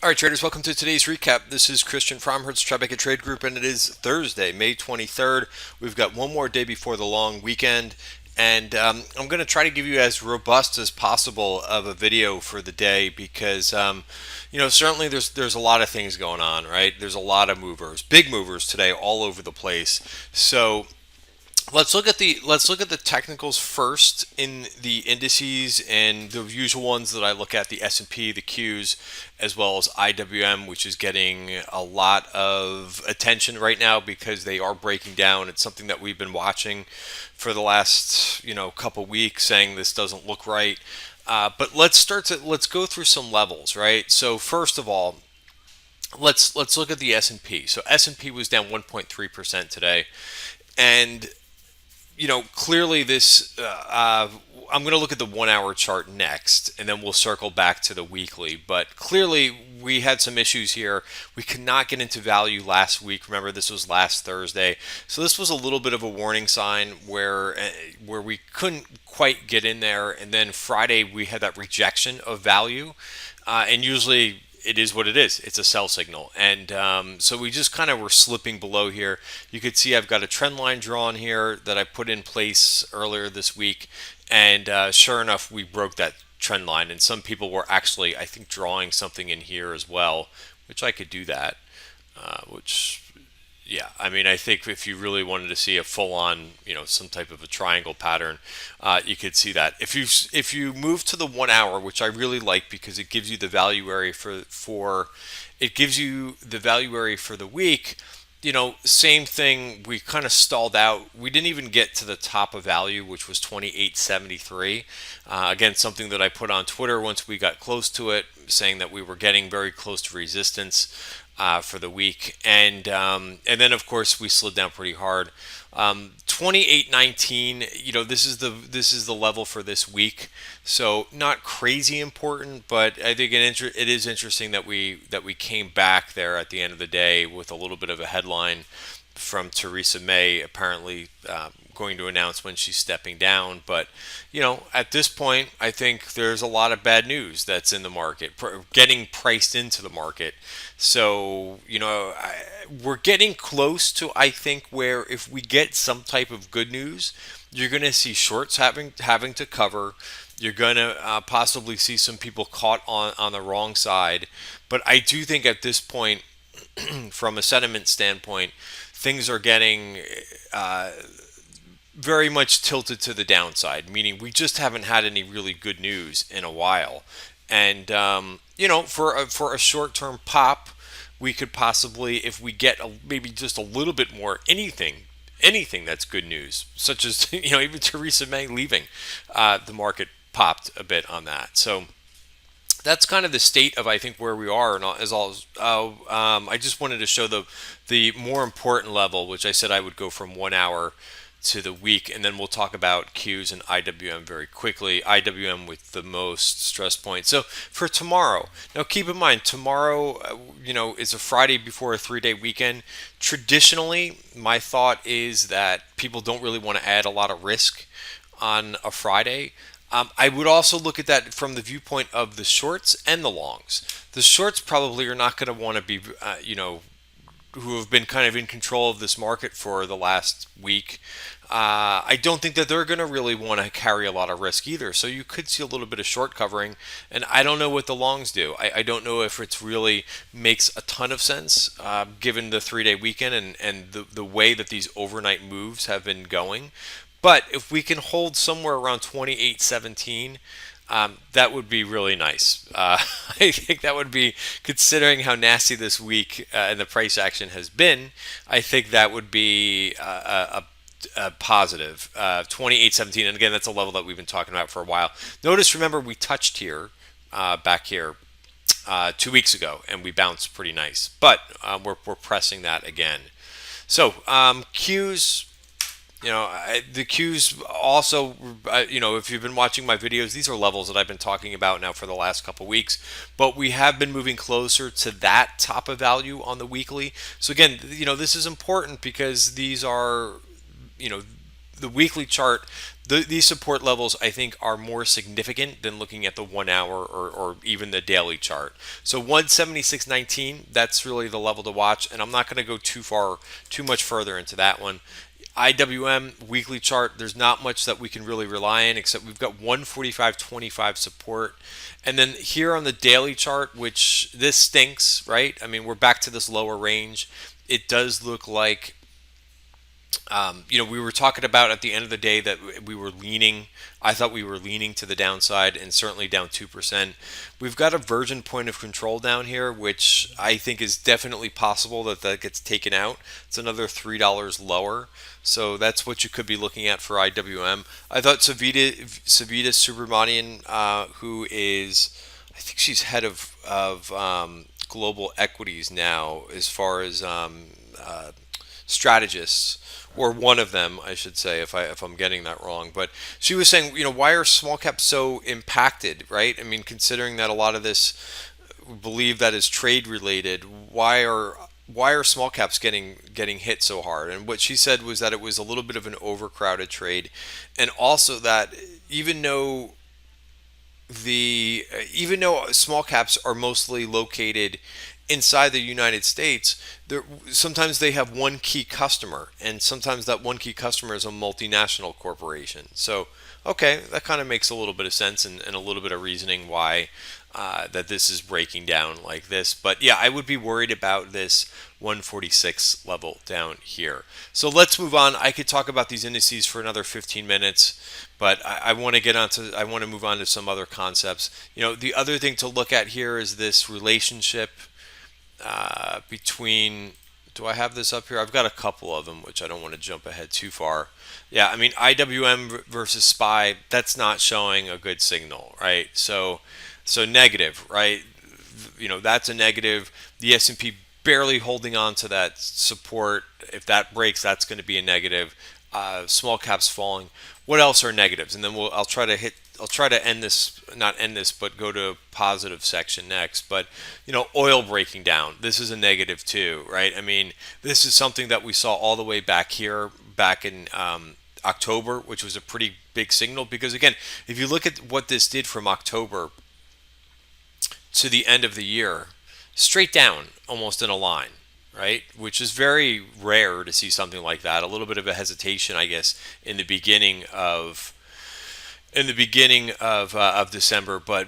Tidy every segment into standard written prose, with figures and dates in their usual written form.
All right, traders, welcome to today's recap. This is Christian from Hertz Tribeca Trade Group, and it is Thursday, May 23rd. We've got one more day before the long weekend, and I'm going to try to give you as robust as possible of a video for the day because, certainly there's a lot of things going on, right? There's a lot of movers, big movers today all over the place. So let's look at the technicals first in the indices and the usual ones that I look at: the S&P, the Qs, as well as IWM, which is getting a lot of attention right now because they are breaking down. It's something that we've been watching for the last couple weeks, saying this doesn't look right. But let's go through some levels, right? So first of all, let's look at the S&P. So S&P was down 1.3% today, and clearly this, I'm going to look at the 1 hour chart next, and then we'll circle back to the weekly. But clearly, we had some issues here. We could not get into value last week. Remember, this was last Thursday. So this was a little bit of a warning sign where we couldn't quite get in there. And then Friday, we had that rejection of value. And usually it is what it is. It's a sell signal. And so we just kind of were slipping below here. You could see I've got a trend line drawn here that I put in place earlier this week. And sure enough, we broke that trend line. And some people were actually, I think, drawing something in here as well, which I could do that, yeah, I mean, I think if you really wanted to see a full-on, some type of a triangle pattern, you could see that. If you move to the 1 hour, which I really like because it gives you the value area it gives you the value area for the week. Same thing. We kind of stalled out. We didn't even get to the top of value, which was 28.73. Again, something that I put on Twitter once we got close to it, saying that we were getting very close to resistance for the week, and then of course we slid down pretty hard. 28.19. This is the level for this week, so not crazy important, but I think it is interesting that we came back there at the end of the day with a little bit of a headline from Theresa May, apparently going to announce when she's stepping down. But at this point, I think there's a lot of bad news that's in the market, getting priced into the market. So we're getting close to, I think, where if we get some type of good news, you're going to see shorts having to cover. You're going to possibly see some people caught on the wrong side. But I do think at this point, from a sentiment standpoint, things are getting very much tilted to the downside, meaning we just haven't had any really good news in a while. And for a short-term pop, we could possibly, if we get maybe just a little bit more anything that's good news, such as even Theresa May leaving, the market popped a bit on that. So that's kind of the state of, I think, where we are. And I just wanted to show the more important level, which I said I would go from 1 hour to the week, and then we'll talk about Qs and IWM very quickly. IWM with the most stress points. So for tomorrow, now keep in mind, tomorrow, is a Friday before a 3-day weekend. Traditionally, my thought is that people don't really want to add a lot of risk on a Friday. I would also look at that from the viewpoint of the shorts and the longs. The shorts probably are not going to want to be, who have been kind of in control of this market for the last week. I don't think that they're going to really want to carry a lot of risk either. So you could see a little bit of short covering, and I don't know what the longs do. I don't know if it's really makes a ton of sense given the 3-day weekend and the way that these overnight moves have been going. But if we can hold somewhere around 28.17, that would be really nice. I think that would be, considering how nasty this week and the price action has been, I think that would be a positive. 28.17, and again, that's a level that we've been talking about for a while. Remember, we touched here, back here, 2 weeks ago, and we bounced pretty nice. But we're pressing that again. So Qs. The Qs also, if you've been watching my videos, these are levels that I've been talking about now for the last couple weeks, but we have been moving closer to that top of value on the weekly. So again, this is important because these are, the weekly chart, these support levels, I think, are more significant than looking at the 1 hour or even the daily chart. So 176.19, that's really the level to watch, and I'm not going to go too much further into that one. IWM weekly chart, there's not much that we can really rely on except we've got 145.25 support. And then here on the daily chart, which this stinks, right? I mean, we're back to this lower range. It does look like we were talking about at the end of the day that we were leaning. I thought we were leaning to the downside and certainly down 2%. We've got a virgin point of control down here, which I think is definitely possible that gets taken out. It's another $3 lower. So that's what you could be looking at for IWM. I thought Savita Subramanian, who is, I think she's head of global equities now, as far as strategists, or one of them, I should say, if I'm getting that wrong. But she was saying, why are small caps so impacted, right? I mean, considering that a lot of this we believe that is trade related, why are small caps getting hit so hard? And what she said was that it was a little bit of an overcrowded trade, and also that even though small caps are mostly located inside the United States, sometimes they have one key customer, and sometimes that one key customer is a multinational corporation. So, okay, that kind of makes a little bit of sense and a little bit of reasoning why that this is breaking down like this. But yeah, I would be worried about this 146 level down here. So let's move on. I could talk about these indices for another 15 minutes, but I want to move on to some other concepts. The other thing to look at here is this relationship between. Do I have this up here? I've got a couple of them, which I don't want to jump ahead too far. Yeah, I mean, IWM versus SPY, that's not showing a good signal, right? So negative, right? That's a negative. The S&P barely holding on to that support. If that breaks, that's going to be a negative. Small caps falling. What else are negatives? And then I'll try to end this, not end this, but go to a positive section next. But oil breaking down. This is a negative too, right? I mean, this is something that we saw all the way back here, back in October, which was a pretty big signal. Because again, if you look at what this did from October to the end of the year, straight down, almost in a line, right? Which is very rare to see something like that. A little bit of a hesitation, I guess, in the beginning of December, but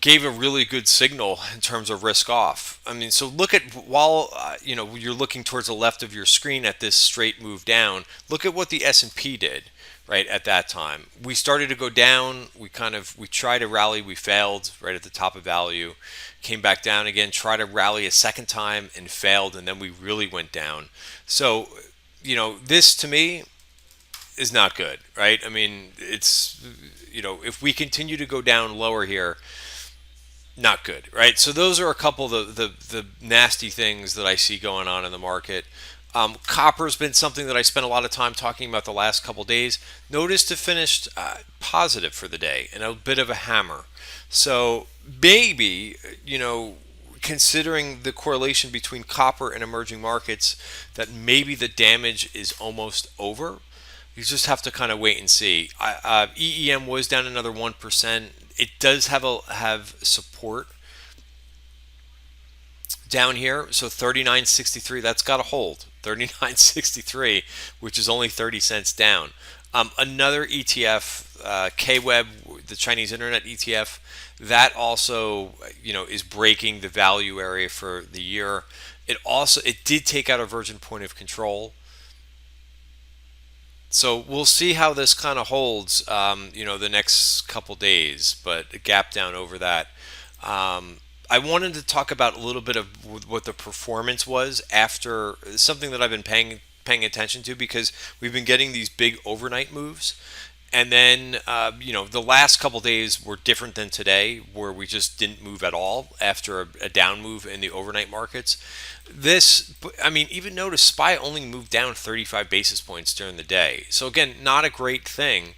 gave a really good signal in terms of risk off. I mean, so look at while you're looking towards the left of your screen at this straight move down. Look at what the S&P did. Right at that time, we started to go down. We tried to rally. We failed right at the top of value. Came back down again. Tried to rally a second time and failed, and then we really went down. So, this to me is not good, right? I mean, it's if we continue to go down lower here, not good, right? So those are a couple of the nasty things that I see going on in the market. Copper's been something that I spent a lot of time talking about the last couple days. Notice to finish positive for the day and a bit of a hammer. So maybe, considering the correlation between copper and emerging markets, that maybe the damage is almost over. You just have to kind of wait and see. EEM was down another 1%. It does have support down here, so 39.63, that's got to hold. 39.63, which is only 30 cents down. Another ETF, KWEB, the Chinese Internet ETF, that also is breaking the value area for the year. It did take out a virgin point of control. So we'll see how this kind of holds, the next couple days, but a gap down over that. I wanted to talk about a little bit of what the performance was after something that I've been paying attention to, because we've been getting these big overnight moves. And then, the last couple days were different than today, where we just didn't move at all after a down move in the overnight markets. Even notice SPY only moved down 35 basis points during the day. So again, not a great thing.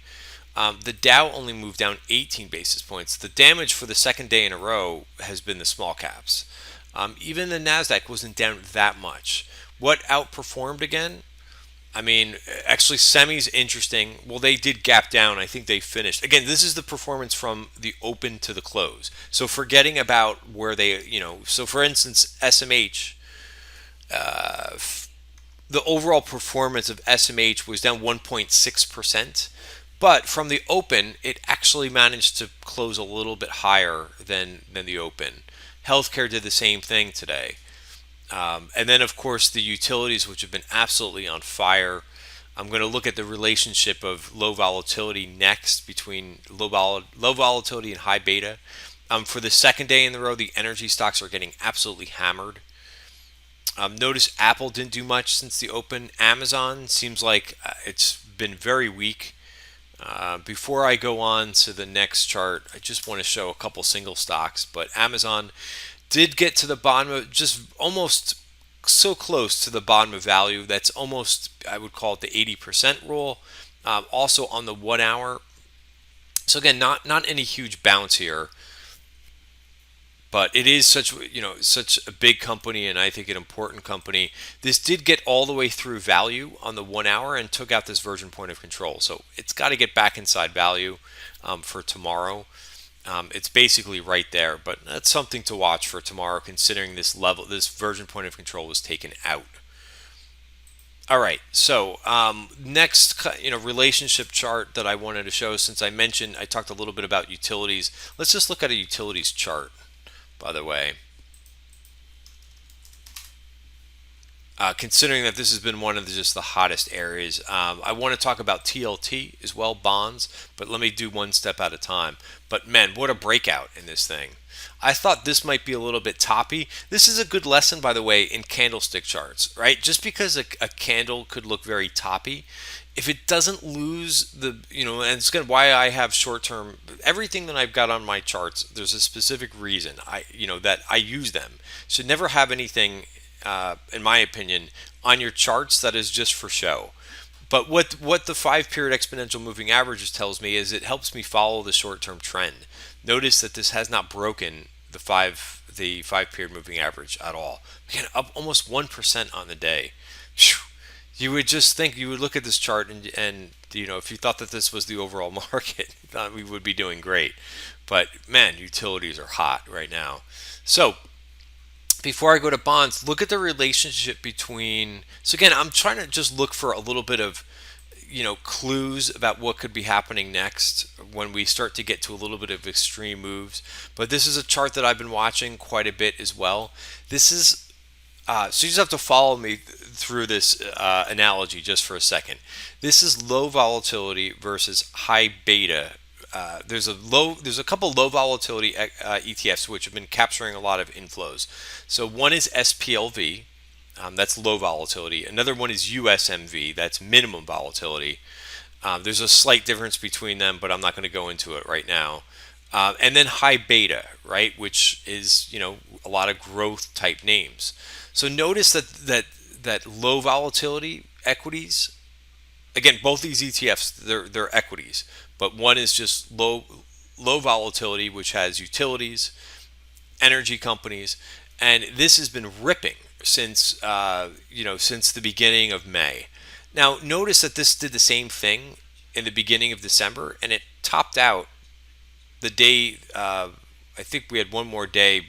The Dow only moved down 18 basis points. The damage for the second day in a row has been the small caps. Even the NASDAQ wasn't down that much. What outperformed again? I mean, actually, semi's interesting. Well, they did gap down. I think they finished. Again, this is the performance from the open to the close. So forgetting about where they, so for instance, SMH, the overall performance of SMH was down 1.6%. But from the open, it actually managed to close a little bit higher than the open. Healthcare did the same thing today. And then, of course, the utilities, which have been absolutely on fire. I'm going to look at the relationship of low volatility next between low volatility and high beta. For the second day in the row, the energy stocks are getting absolutely hammered. Notice Apple didn't do much since the open. Amazon seems like it's been very weak. Before I go on to the next chart, I just want to show a couple single stocks. But Amazon did get to the bottom of just almost so close to the bottom of value. That's almost, I would call it the 80% rule. Also on the 1 hour. So again, not any huge bounce here, but it is such a big company, and I think an important company. This did get all the way through value on the 1 hour and took out this version point of control. So it's got to get back inside value for tomorrow. It's basically right there, but that's something to watch for tomorrow, considering this version point of control was taken out. All right, so next, relationship chart that I wanted to show, since I talked a little bit about utilities. Let's just look at a utilities chart, by the way. Considering that this has been one of just the hottest areas, I want to talk about TLT as well, bonds, but let me do one step at a time. But man, what a breakout in this thing. I thought this might be a little bit toppy. This is a good lesson, by the way, in candlestick charts, right? Just because a candle could look very toppy, if it doesn't lose and it's good why I have short term, everything that I've got on my charts, there's a specific reason that I use them. Should never have anything, in my opinion, on your charts that is just for show. But what the 5 period exponential moving averages tells me is it helps me follow the short term trend. Notice that this has not broken the 5 period moving average at all. Again, up almost 1% on the day. You would just think, you would look at this chart and if you thought that this was the overall market, you thought we would be doing great. But man, utilities are hot right now. So before I go to bonds, look at the relationship between. So again, I'm trying to just look for a little bit of clues about what could be happening next when we start to get to a little bit of extreme moves. But this is a chart that I've been watching quite a bit as well. This is so you just have to follow me through this analogy just for a second. This is low volatility versus high beta. There's a couple low volatility ETFs which have been capturing a lot of inflows. So one is SPLV, that's low volatility. Another one is USMV, that's minimum volatility. There's a slight difference between them, but I'm not going to go into it right now. And then high beta, right, which is a lot of growth type names. So notice that low volatility equities. Again, both these ETFs, they're equities, but one is just low volatility, which has utilities, energy companies, and this has been ripping since since the beginning of May. Now, notice that this did the same thing in the beginning of December, and it topped out the day. I think we had one more day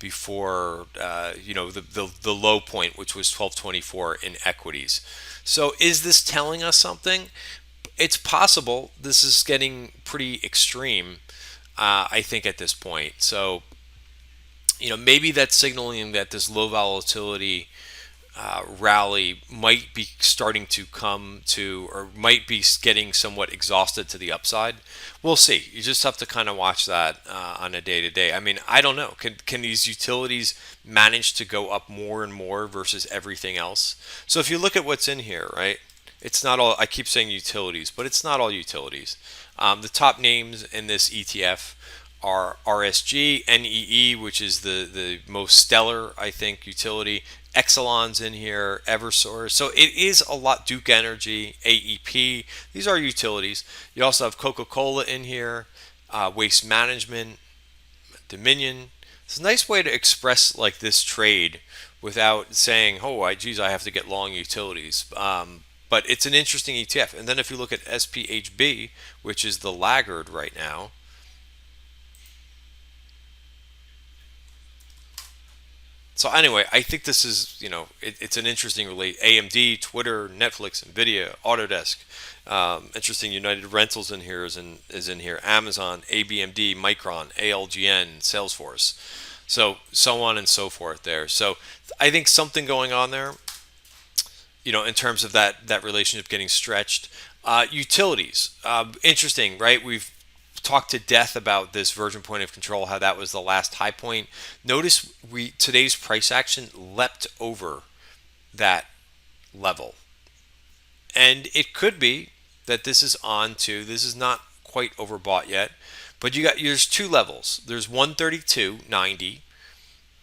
before the low point, which was 1224 in equities. So is this telling us something? It's possible this is getting pretty extreme, I think, at this point. So maybe that's signaling that this low volatility rally might be starting to come to, or might be getting somewhat exhausted to the upside. We'll see. You just have to kind of watch that on a day to day. I mean, I don't know. Can these utilities manage to go up more and more versus everything else? So if you look at what's in here, right? It's not all. I keep saying utilities, but it's not all utilities. The top names in this ETF are RSG, NEE, which is the most stellar, I think, utility. Exelon's in here, Eversource. So it is a lot. Duke Energy, AEP. These are utilities. You also have Coca-Cola in here, Waste Management, Dominion. It's a nice way to express this trade without saying, "Oh, geez, I have to get long utilities." But But it's an interesting ETF. And then if you look at SPHB, which is the laggard right now, so anyway, I think this is, it's an interesting relate. AMD, Twitter, Netflix, Nvidia, Autodesk. Interesting. United Rentals in here is in here. Amazon, ABMD, Micron, ALGN, Salesforce. So on and so forth there. So I think something going on there. In terms of that relationship getting stretched. Utilities, interesting, right? We've talked to death about this Virgin Point of Control, how that was the last high point. Notice today's price action leapt over that level, and it could be that this is not quite overbought yet, but there's two levels. There's 132.90,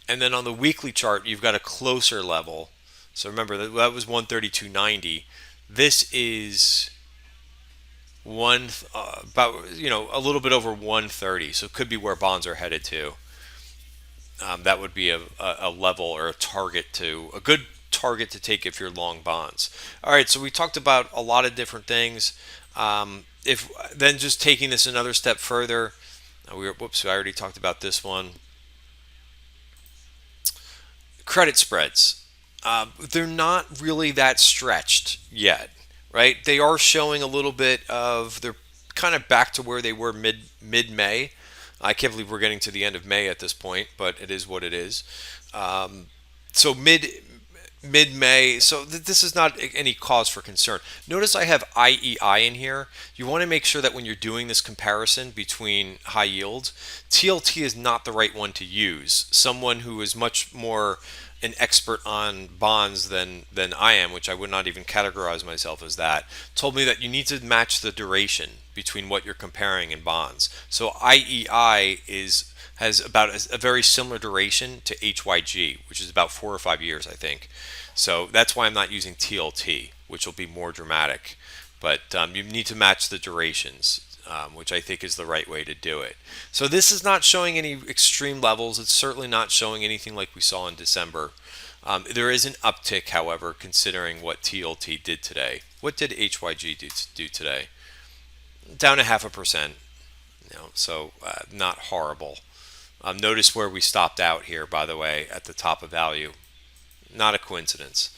and then on the weekly chart you've got a closer level. So remember that was 132.90. This is about a little bit over 130. So it could be where bonds are headed to. That would be a level or a good target to take if you're long bonds. All right, so we talked about a lot of different things. If then just taking this another step further, I already talked about this one. Credit spreads. They're not really that stretched yet, right? They are showing a little bit they're kind of back to where they were mid May. I can't believe we're getting to the end of May at this point, but it is what it is. So mid May. So this is not any cause for concern. Notice I have IEI in here. You want to make sure that when you're doing this comparison between high yields, TLT is not the right one to use. Someone who is much more an expert on bonds than I am, which I would not even categorize myself as that, told me that you need to match the duration between what you're comparing in bonds. So IEI has about a very similar duration to HYG, which is about 4 or 5 years, I think. So that's why I'm not using TLT, which will be more dramatic. But you need to match the durations, which I think is the right way to do it. So this is not showing any extreme levels. It's certainly not showing anything like we saw in December. There is an uptick, however, considering what TLT did today. What did HYG do today? Down 0.5%. So not horrible. Notice where we stopped out here, by the way, at the top of value. Not a coincidence.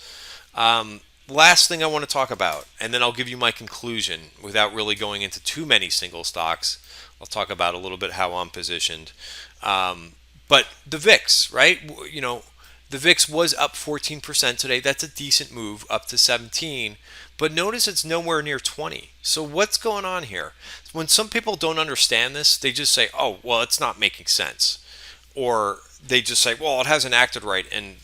Last thing I want to talk about, and then I'll give you my conclusion without really going into too many single stocks. I'll talk about a little bit how I'm positioned. But the VIX, right? The VIX was up 14% today. That's a decent move up to 17. But notice it's nowhere near 20. So what's going on here? When some people don't understand this, they just say, oh, well, it's not making sense. Or they just say, well, it hasn't acted right in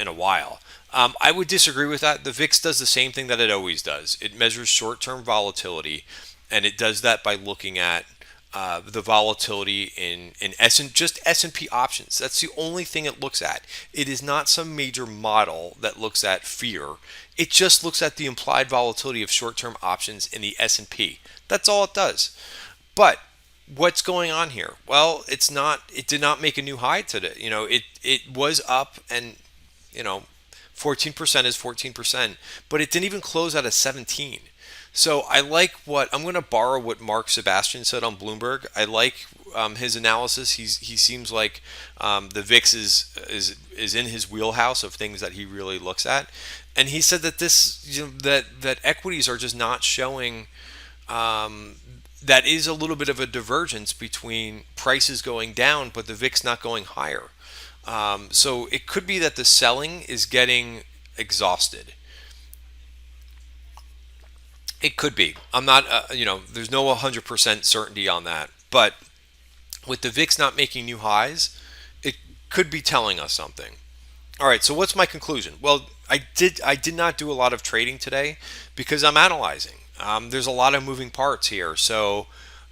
a while. I would disagree with that. The VIX does the same thing that it always does. It measures short-term volatility, and it does that by looking at the volatility in just S&P options. That's the only thing it looks at. It is not some major model that looks at fear. It just looks at the implied volatility of short-term options in the S&P. That's all it does. But what's going on here? Well, it did not make a new high today. It was up, and 14% is 14%, but it didn't even close at a 17. So I like I'm going to borrow what Mark Sebastian said on Bloomberg. I like his analysis. He seems like the VIX is in his wheelhouse of things that he really looks at, and he said that that equities are just not showing. That is a little bit of a divergence between prices going down, but the VIX not going higher. So it could be that the selling is getting exhausted. It could be. I'm not, there's no 100% certainty on that. But with the VIX not making new highs, it could be telling us something. All right, so what's my conclusion? Well, I did not do a lot of trading today because I'm analyzing. There's a lot of moving parts here. So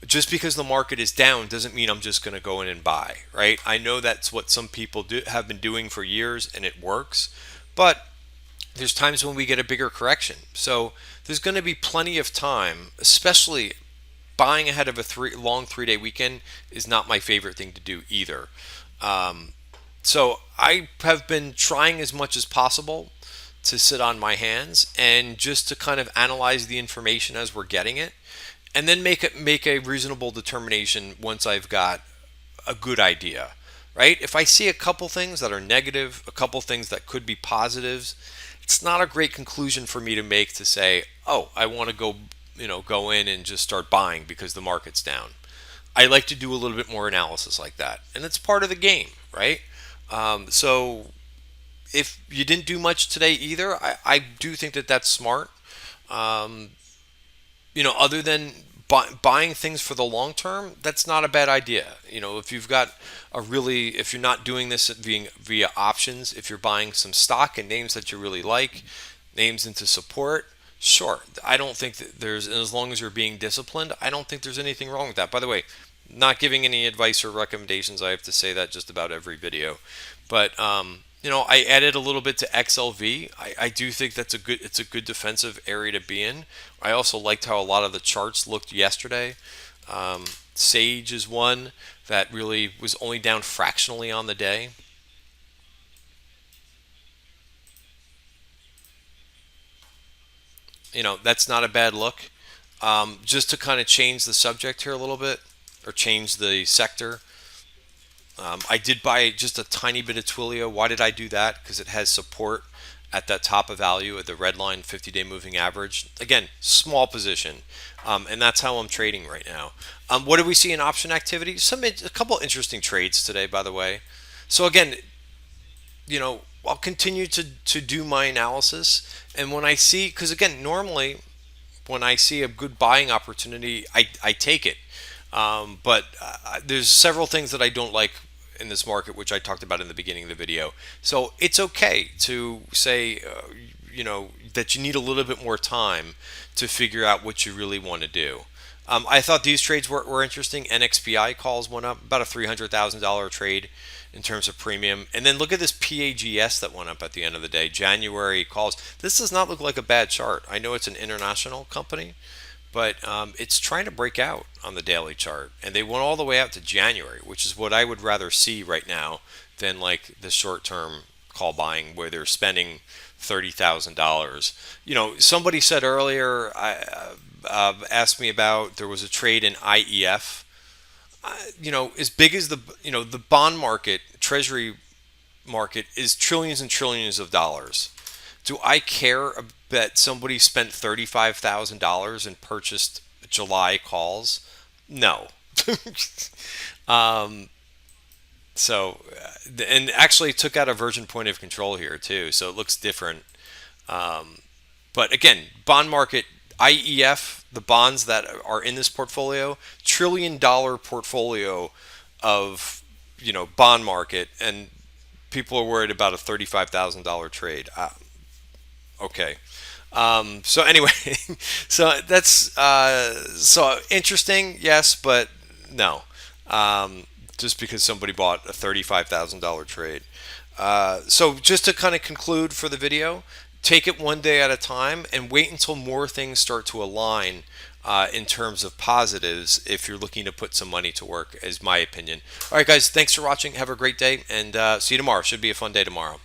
just because the market is down doesn't mean I'm just going to go in and buy, right? I know that's what some people have been doing for years, and it works. But there's times when we get a bigger correction. So there's going to be plenty of time, especially buying ahead of a long 3-day weekend is not my favorite thing to do either. So I have been trying as much as possible to sit on my hands and just to kind of analyze the information as we're getting it, and then make a reasonable determination once I've got a good idea, right? If I see a couple things that are negative, a couple things that could be positives, it's not a great conclusion for me to make to say, oh, I want to go, go in and just start buying because the market's down. I like to do a little bit more analysis like that, and it's part of the game, right? So if you didn't do much today either, I do think that that's smart. Um, Other than buying things for the long term, that's not a bad idea. If you've got if you're not doing this via options, if you're buying some stock and names that you really like, names into support, sure. I don't think that as long as you're being disciplined, I don't think there's anything wrong with that. By the way, not giving any advice or recommendations. I have to say that just about every video. But I added a little bit to XLV. I do think it's a good defensive area to be in. I also liked how a lot of the charts looked yesterday. Sage is one that really was only down fractionally on the day. That's not a bad look. Just to kind of change the subject here a little bit, or change the sector. I did buy just a tiny bit of Twilio. Why did I do that? Because it has support at that top of value at the red line 50-day moving average. Again, small position, and that's how I'm trading right now. What do we see in option activity? A couple interesting trades today, by the way. So again, I'll continue to do my analysis, and when I see, because again, normally when I see a good buying opportunity, I take it. But there's several things that I don't like in this market, which I talked about in the beginning of the video. So it's okay to say, that you need a little bit more time to figure out what you really want to do. I thought these trades were interesting. NXPI calls went up about a $300,000 trade in terms of premium. And then look at this PAGS that went up at the end of the day. January calls. This does not look like a bad chart. I know it's an international company, but it's trying to break out on the daily chart, and they went all the way out to January, which is what I would rather see right now than like the short-term call buying where they're spending $30,000. Somebody said earlier, asked me about there was a trade in IEF. As big as the bond market, treasury market is trillions and trillions of dollars. Do I care that somebody spent $35,000 and purchased July calls? No. um, and actually took out a virgin point of control here too, so it looks different. But again, bond market, IEF, the bonds that are in this portfolio, $1 trillion portfolio of bond market, and people are worried about a $35,000 trade. Okay. So anyway, so that's so interesting, yes, but no. Just because somebody bought a $35,000 trade. So just to kind of conclude for the video, take it one day at a time and wait until more things start to align in terms of positives if you're looking to put some money to work, is my opinion. All right, guys, thanks for watching. Have a great day, and see you tomorrow. Should be a fun day tomorrow.